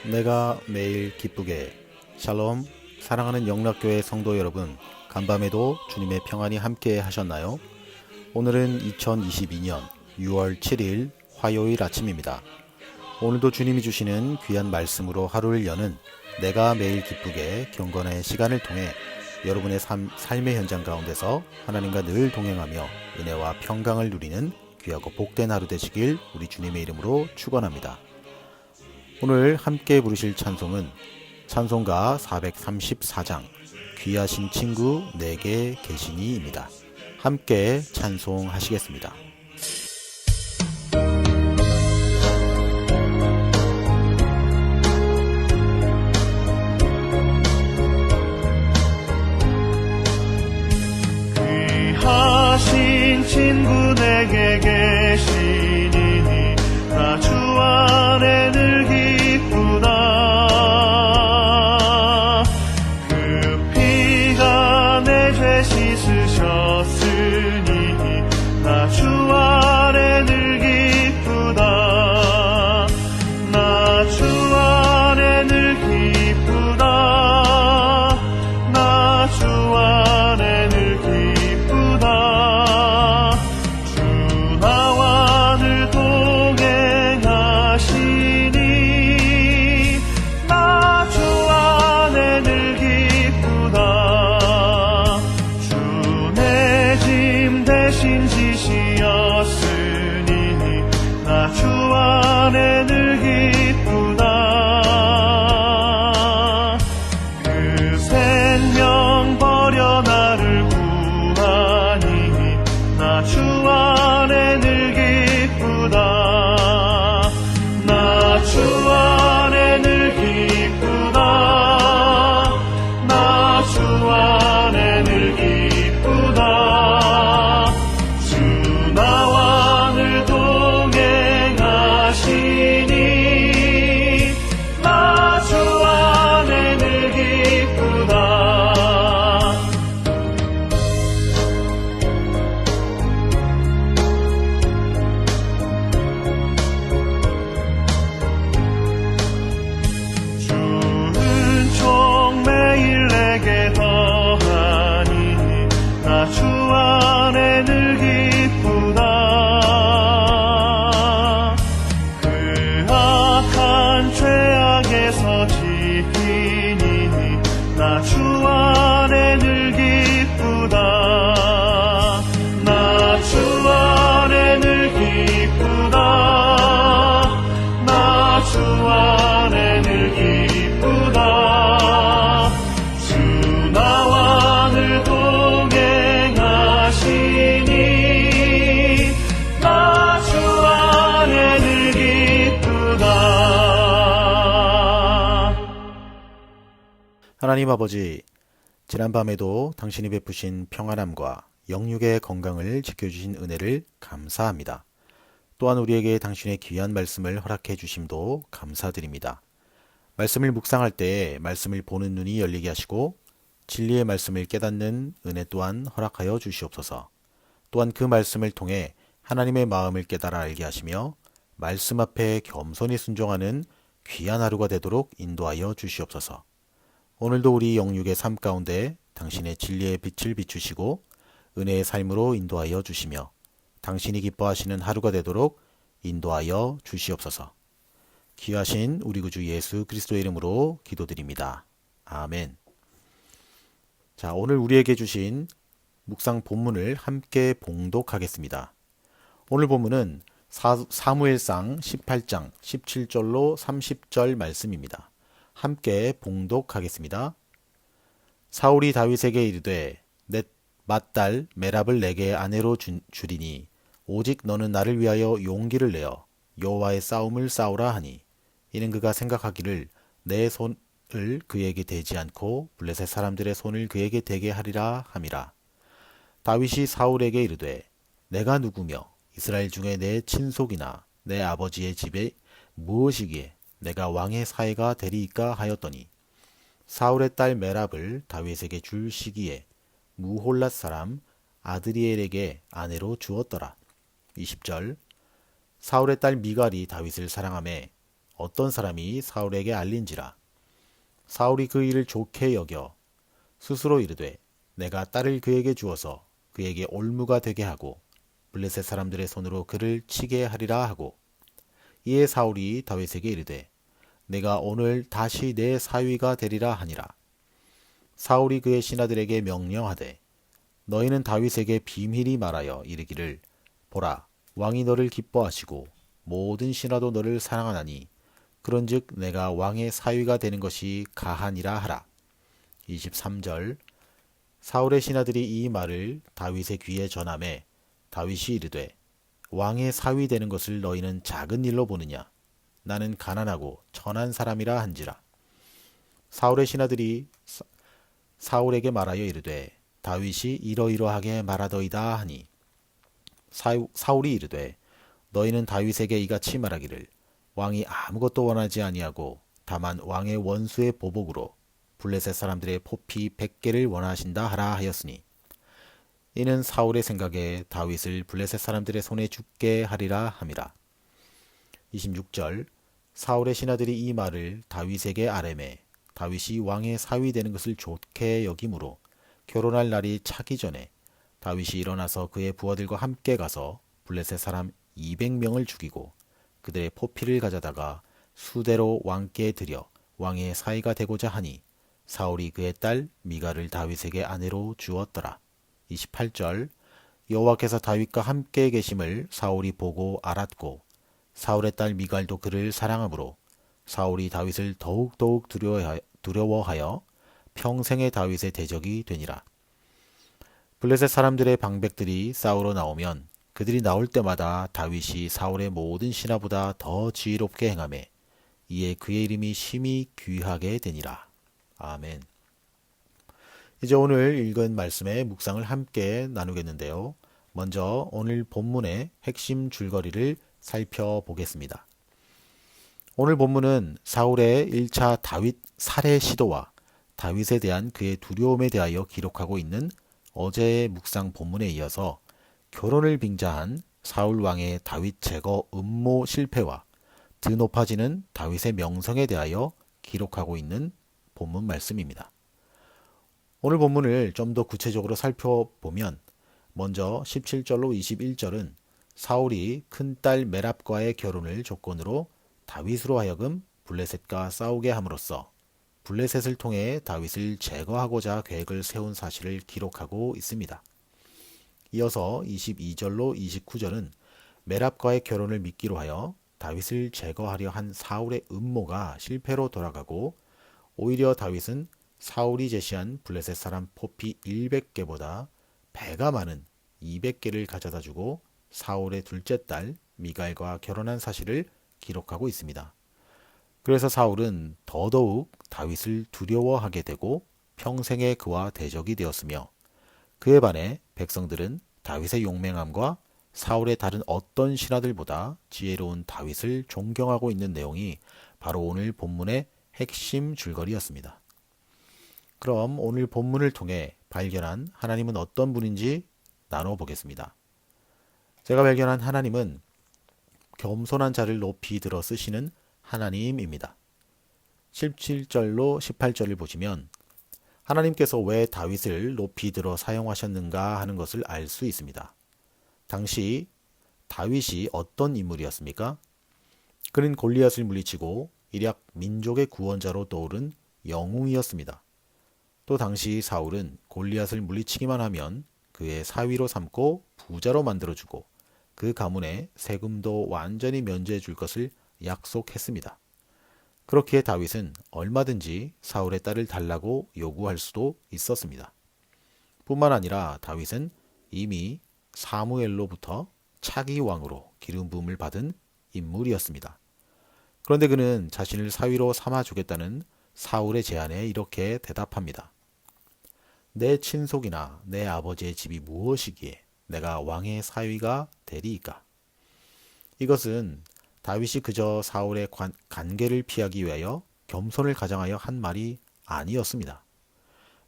내가 매일 기쁘게. 샬롬. 사랑하는 영락교회 성도 여러분, 간밤에도 주님의 평안이 함께 하셨나요? 오늘은 2022년 6월 7일 화요일 아침입니다. 오늘도 주님이 주시는 귀한 말씀으로 하루를 여는 내가 매일 기쁘게 경건의 시간을 통해 여러분의 삶의 현장 가운데서 하나님과 늘 동행하며 은혜와 평강을 누리는 귀하고 복된 하루 되시길 우리 주님의 이름으로 축원합니다. 오늘 함께 부르실 찬송은 찬송가 434장 귀하신 친구 내게 계시니입니다. 함께 찬송하시겠습니다. 귀하신 친구 내게 계시니 나 주 안에 늘 기쁘다. 그 피가 내 죄 씻으셨으니 나 주 안에 늘 기쁘다. 나 주 안에 늘 기쁘다. 나 주 안에 늘 기쁘다. 주 나와 늘 동행하시니 나 주 안에 늘 기쁘다. 주 내 짐 대신 지시었으니 나 주 안에 늘 기쁘다. 그 생명 버려 나를 구하니 나 주 안에 늘 기쁘다. 나 주 안에 늘 기쁘다. 나 주 안에 늘 기쁘다. 주 나와 늘 동행하시니 나 주 안에 늘 기쁘다. 주는 총 매일 내게 더하니 나 주 안에 늘 기쁘다. 그 악한 죄악에서 지키니 나 주 안에 늘 기쁘다. 나 주 안에 늘 기쁘다. 나 주 안에 늘 기쁘다. 주 나와 늘 동행하시니 나 주 안에 늘 기쁘다. 하나님 아버지, 지난밤에도 당신이 베푸신 평안함과 영육의 건강을 지켜주신 은혜를 감사합니다. 또한 우리에게 당신의 귀한 말씀을 허락해 주심도 감사드립니다. 말씀을 묵상할 때에 말씀을 보는 눈이 열리게 하시고 진리의 말씀을 깨닫는 은혜 또한 허락하여 주시옵소서. 또한 그 말씀을 통해 하나님의 마음을 깨달아 알게 하시며 말씀 앞에 겸손히 순종하는 귀한 하루가 되도록 인도하여 주시옵소서. 오늘도 우리 영육의 삶 가운데 당신의 진리의 빛을 비추시고 은혜의 삶으로 인도하여 주시며 당신이 기뻐하시는 하루가 되도록 인도하여 주시옵소서. 귀하신 우리 구주 예수 그리스도의 이름으로 기도드립니다. 아멘. 자, 오늘 우리에게 주신 묵상 본문을 함께 봉독하겠습니다. 오늘 본문은 사무엘상 18장 17절로 30절 말씀입니다. 함께 봉독하겠습니다. 사울이 다윗에게 이르되 내 맏딸 메랍을 내게 아내로 주리니 오직 너는 나를 위하여 용기를 내어 여호와의 싸움을 싸우라 하니 이는 그가 생각하기를 내 손을 그에게 대지 않고 블레셋 사람들의 손을 그에게 대게 하리라 함이라. 다윗이 사울에게 이르되 내가 누구며 이스라엘 중에 내 친속이나 내 아버지의 집에 무엇이기에 내가 왕의 사해가 되리이까 하였더니 사울의 딸 메랍을 다윗에게 줄 시기에 무홀랏 사람 아드리엘에게 아내로 주었더라. 20절. 사울의 딸 미갈이 다윗을 사랑하매 어떤 사람이 사울에게 알린지라. 사울이 그 일을 좋게 여겨 스스로 이르되 내가 딸을 그에게 주어서 그에게 올무가 되게 하고 블레셋 사람들의 손으로 그를 치게 하리라 하고, 이에 사울이 다윗에게 이르되 내가 오늘 다시 내 사위가 되리라 하니라. 사울이 그의 신하들에게 명령하되 너희는 다윗에게 비밀히 말하여 이르기를 보라, 왕이 너를 기뻐하시고 모든 신하도 너를 사랑하나니 그런즉 내가 왕의 사위가 되는 것이 가하니라 하라. 23절. 사울의 신하들이 이 말을 다윗의 귀에 전하매 다윗이 이르되 왕의 사위 되는 것을 너희는 작은 일로 보느냐? 나는 가난하고 천한 사람이라 한지라. 사울의 신하들이 사울에게 말하여 이르되 다윗이 이러이러하게 말하더이다 하니, 사울이 이르되 너희는 다윗에게 이같이 말하기를 왕이 아무것도 원하지 아니하고 다만 왕의 원수의 보복으로 블레셋 사람들의 포피 100개를 원하신다 하라 하였으니, 이는 사울의 생각에 다윗을 블레셋 사람들의 손에 죽게 하리라 함이라. 26절. 사울의 신하들이 이 말을 다윗에게 아뢰매 다윗이 왕의 사위 되는 것을 좋게 여김으로 결혼할 날이 차기 전에 다윗이 일어나서 그의 부하들과 함께 가서 블레셋 사람 200명을 죽이고 그들의 포피를 가져다가 수대로 왕께 드려 왕의 사위가 되고자 하니, 사울이 그의 딸 미갈을 다윗에게 아내로 주었더라. 28절. 여호와께서 다윗과 함께 계심을 사울이 보고 알았고 사울의 딸 미갈도 그를 사랑하므로 사울이 다윗을 더욱더욱 두려워하여 평생의 다윗의 대적이 되니라. 블레셋 사람들의 방백들이 싸우러 나오면 그들이 나올 때마다 다윗이 사울의 모든 신하보다 더 지혜롭게 행하매 이에 그의 이름이 심히 귀하게 되니라. 아멘. 이제 오늘 읽은 말씀의 묵상을 함께 나누겠는데요. 먼저 오늘 본문의 핵심 줄거리를 살펴보겠습니다. 오늘 본문은 사울의 1차 다윗 살해 시도와 다윗에 대한 그의 두려움에 대하여 기록하고 있는 어제의 묵상 본문에 이어서 결혼을 빙자한 사울 왕의 다윗 제거 음모 실패와 드높아지는 다윗의 명성에 대하여 기록하고 있는 본문 말씀입니다. 오늘 본문을 좀 더 구체적으로 살펴보면 먼저 17절로 21절은 사울이 큰딸 메랍과의 결혼을 조건으로 다윗으로 하여금 블레셋과 싸우게 함으로써 블레셋을 통해 다윗을 제거하고자 계획을 세운 사실을 기록하고 있습니다. 이어서 22절로 29절은 메랍과의 결혼을 미끼로 하여 다윗을 제거하려 한 사울의 음모가 실패로 돌아가고 오히려 다윗은 사울이 제시한 블레셋 사람 포피 100개보다 배가 많은 200개를 가져다 주고 사울의 둘째 딸 미갈과 결혼한 사실을 기록하고 있습니다. 그래서 사울은 더더욱 다윗을 두려워하게 되고 평생에 그와 대적이 되었으며, 그에 반해 백성들은 다윗의 용맹함과 사울의 다른 어떤 신하들보다 지혜로운 다윗을 존경하고 있는 내용이 바로 오늘 본문의 핵심 줄거리였습니다. 그럼 오늘 본문을 통해 발견한 하나님은 어떤 분인지 나눠보겠습니다. 제가 발견한 하나님은 겸손한 자를 높이 들어 쓰시는 하나님입니다. 17절로 18절을 보시면 하나님께서 왜 다윗을 높이 들어 사용하셨는가 하는 것을 알 수 있습니다. 당시 다윗이 어떤 인물이었습니까? 그는 골리앗을 물리치고 일약 민족의 구원자로 떠오른 영웅이었습니다. 또 당시 사울은 골리앗을 물리치기만 하면 그의 사위로 삼고 부자로 만들어주고 그 가문에 세금도 완전히 면제해 줄 것을 약속했습니다. 그렇기에 다윗은 얼마든지 사울의 딸을 달라고 요구할 수도 있었습니다. 뿐만 아니라 다윗은 이미 사무엘로부터 차기 왕으로 기름 부음을 받은 인물이었습니다. 그런데 그는 자신을 사위로 삼아주겠다는 사울의 제안에 이렇게 대답합니다. 내 친속이나 내 아버지의 집이 무엇이기에 내가 왕의 사위가 되리이까? 이것은 다윗이 그저 사울의 관계를 피하기 위하여 겸손을 가장하여 한 말이 아니었습니다.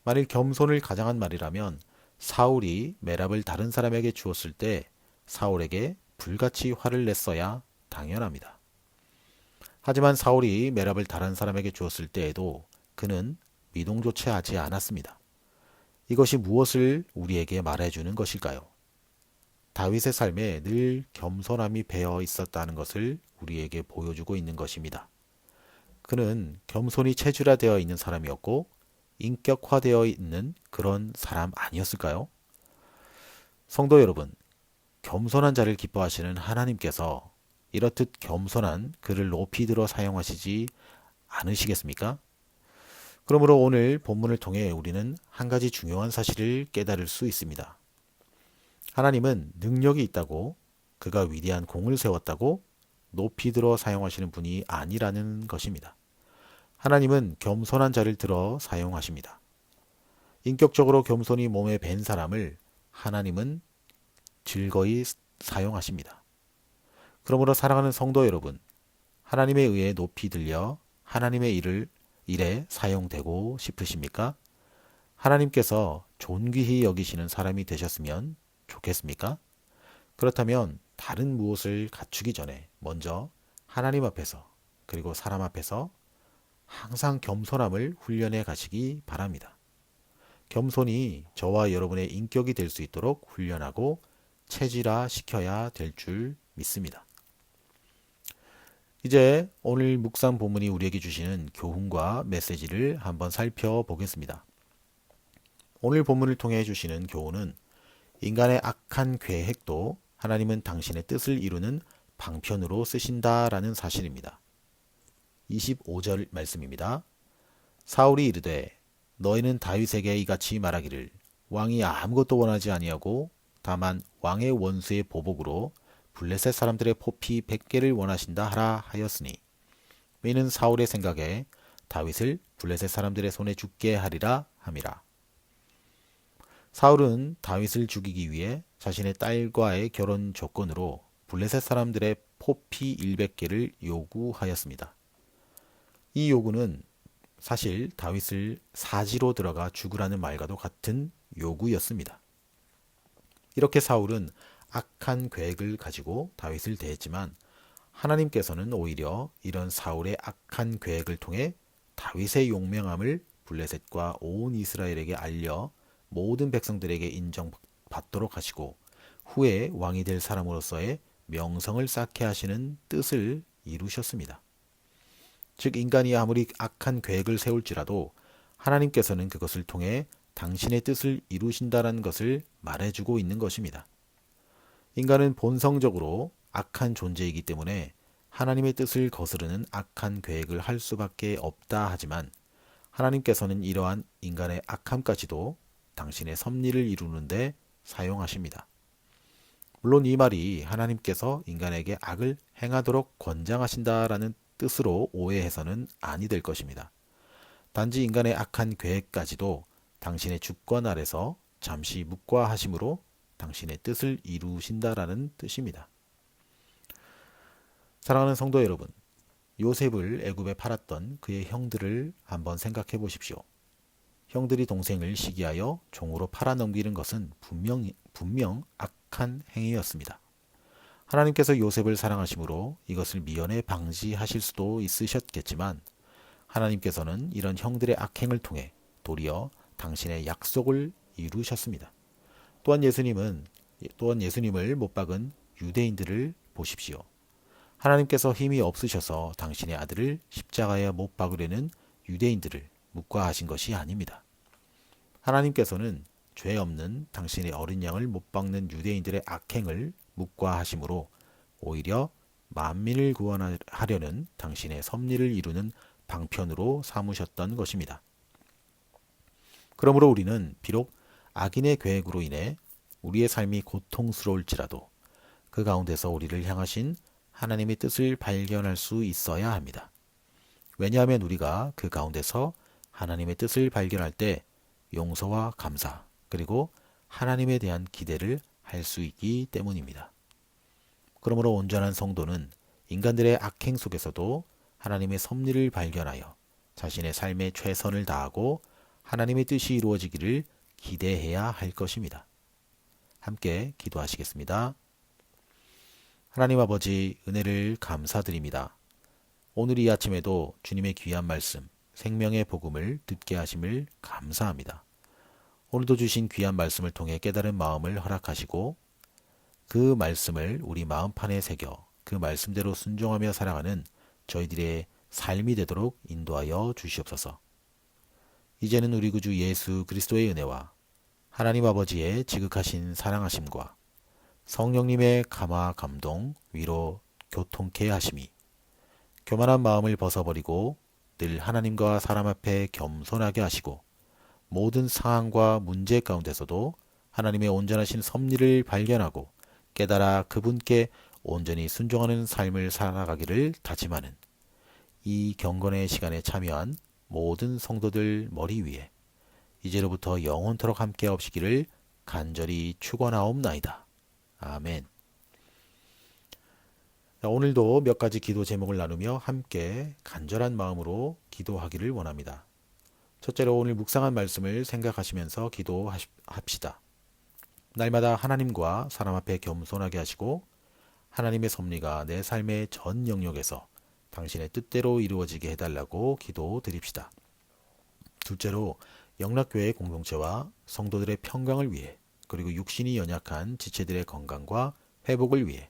만일 겸손을 가장한 말이라면 사울이 메랍을 다른 사람에게 주었을 때 사울에게 불같이 화를 냈어야 당연합니다. 하지만 사울이 메랍을 다른 사람에게 주었을 때에도 그는 미동조차 하지 않았습니다. 이것이 무엇을 우리에게 말해주는 것일까요? 다윗의 삶에 늘 겸손함이 배어 있었다는 것을 우리에게 보여주고 있는 것입니다. 그는 겸손이 체질화되어 있는 사람이었고 인격화되어 있는 그런 사람 아니었을까요? 성도 여러분, 겸손한 자를 기뻐하시는 하나님께서 이렇듯 겸손한 그를 높이 들어 사용하시지 않으시겠습니까? 그러므로 오늘 본문을 통해 우리는 한 가지 중요한 사실을 깨달을 수 있습니다. 하나님은 능력이 있다고, 그가 위대한 공을 세웠다고 높이 들어 사용하시는 분이 아니라는 것입니다. 하나님은 겸손한 자를 들어 사용하십니다. 인격적으로 겸손히 몸에 밴 사람을 하나님은 즐거이 사용하십니다. 그러므로 사랑하는 성도 여러분, 하나님에 의해 높이 들려 하나님의 일에 사용되고 싶으십니까? 하나님께서 존귀히 여기시는 사람이 되셨으면 좋겠습니까? 그렇다면 다른 무엇을 갖추기 전에 먼저 하나님 앞에서 그리고 사람 앞에서 항상 겸손함을 훈련해 가시기 바랍니다. 겸손이 저와 여러분의 인격이 될 수 있도록 훈련하고 체질화 시켜야 될 줄 믿습니다. 이제 오늘 묵상 본문이 우리에게 주시는 교훈과 메시지를 한번 살펴보겠습니다. 오늘 본문을 통해 주시는 교훈은 인간의 악한 계획도 하나님은 당신의 뜻을 이루는 방편으로 쓰신다라는 사실입니다. 25절 말씀입니다. 사울이 이르되 너희는 다윗에게 이같이 말하기를 왕이 아무것도 원하지 아니하고 다만 왕의 원수의 보복으로 블레셋 사람들의 포피 100개를 원하신다 하라 하였으니 이는 사울의 생각에 다윗을 블레셋 사람들의 손에 죽게 하리라 함이라. 사울은 다윗을 죽이기 위해 자신의 딸과의 결혼 조건으로 블레셋 사람들의 포피 100개를 요구하였습니다. 이 요구는 사실 다윗을 사지로 들어가 죽으라는 말과도 같은 요구였습니다. 이렇게 사울은 악한 계획을 가지고 다윗을 대했지만 하나님께서는 오히려 이런 사울의 악한 계획을 통해 다윗의 용맹함을 블레셋과 온 이스라엘에게 알려 모든 백성들에게 인정받도록 하시고 후에 왕이 될 사람으로서의 명성을 쌓게 하시는 뜻을 이루셨습니다. 즉 인간이 아무리 악한 계획을 세울지라도 하나님께서는 그것을 통해 당신의 뜻을 이루신다는 것을 말해주고 있는 것입니다. 인간은 본성적으로 악한 존재이기 때문에 하나님의 뜻을 거스르는 악한 계획을 할 수밖에 없다 하지만 하나님께서는 이러한 인간의 악함까지도 당신의 섭리를 이루는데 사용하십니다. 물론 이 말이 하나님께서 인간에게 악을 행하도록 권장하신다라는 뜻으로 오해해서는 아니 될 것입니다. 단지 인간의 악한 계획까지도 당신의 주권 아래서 잠시 묵과하심으로 당신의 뜻을 이루신다라는 뜻입니다. 사랑하는 성도 여러분, 요셉을 애굽에 팔았던 그의 형들을 한번 생각해 보십시오. 형들이 동생을 시기하여 종으로 팔아넘기는 것은 분명 악한 행위였습니다. 하나님께서 요셉을 사랑하심으로 이것을 미연에 방지하실 수도 있으셨겠지만 하나님께서는 이런 형들의 악행을 통해 도리어 당신의 약속을 이루셨습니다. 또한 예수님을 못 박은 유대인들을 보십시오. 하나님께서 힘이 없으셔서 당신의 아들을 십자가에 못 박으려는 유대인들을 묵과하신 것이 아닙니다. 하나님께서는 죄 없는 당신의 어린 양을 못 박는 유대인들의 악행을 묵과하심으로 오히려 만민을 구원하려는 당신의 섭리를 이루는 방편으로 삼으셨던 것입니다. 그러므로 우리는 비록 악인의 계획으로 인해 우리의 삶이 고통스러울지라도 그 가운데서 우리를 향하신 하나님의 뜻을 발견할 수 있어야 합니다. 왜냐하면 우리가 그 가운데서 하나님의 뜻을 발견할 때 용서와 감사 그리고 하나님에 대한 기대를 할 수 있기 때문입니다. 그러므로 온전한 성도는 인간들의 악행 속에서도 하나님의 섭리를 발견하여 자신의 삶에 최선을 다하고 하나님의 뜻이 이루어지기를 기대해야 할 것입니다. 함께 기도하시겠습니다. 하나님 아버지, 은혜를 감사드립니다. 오늘 이 아침에도 주님의 귀한 말씀, 생명의 복음을 듣게 하심을 감사합니다. 오늘도 주신 귀한 말씀을 통해 깨달은 마음을 허락하시고 그 말씀을 우리 마음판에 새겨 그 말씀대로 순종하며 살아가는 저희들의 삶이 되도록 인도하여 주시옵소서. 이제는 우리 구주 예수 그리스도의 은혜와 하나님 아버지의 지극하신 사랑하심과 성령님의 감화 감동, 위로, 교통케 하심이 교만한 마음을 벗어버리고 늘 하나님과 사람 앞에 겸손하게 하시고 모든 상황과 문제 가운데서도 하나님의 온전하신 섭리를 발견하고 깨달아 그분께 온전히 순종하는 삶을 살아가기를 다짐하는 이 경건의 시간에 참여한 모든 성도들 머리 위에 이제로부터 영원토록 함께 하옵시기를 간절히 축원하옵나이다. 아멘. 오늘도 몇 가지 기도 제목을 나누며 함께 간절한 마음으로 기도하기를 원합니다. 첫째로 오늘 묵상한 말씀을 생각하시면서 기도합시다. 날마다 하나님과 사람 앞에 겸손하게 하시고 하나님의 섭리가 내 삶의 전 영역에서 당신의 뜻대로 이루어지게 해달라고 기도드립시다. 둘째로 영락교회 공동체와 성도들의 평강을 위해 그리고 육신이 연약한 지체들의 건강과 회복을 위해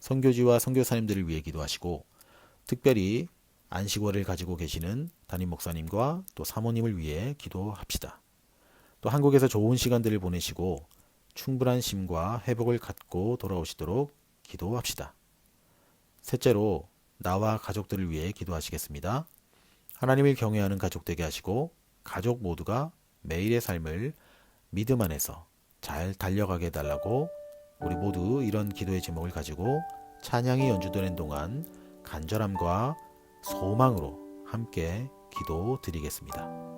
선교지와 선교사님들을 위해 기도하시고 특별히 안식월을 가지고 계시는 담임 목사님과 또 사모님을 위해 기도합시다. 또 한국에서 좋은 시간들을 보내시고 충분한 쉼과 회복을 갖고 돌아오시도록 기도합시다. 셋째로 나와 가족들을 위해 기도하시겠습니다. 하나님을 경외하는 가족 되게 하시고 가족 모두가 매일의 삶을 믿음 안에서 잘 달려가게 해달라고 우리 모두 이런 기도의 제목을 가지고 찬양이 연주되는 동안 간절함과 소망으로 함께 기도드리겠습니다.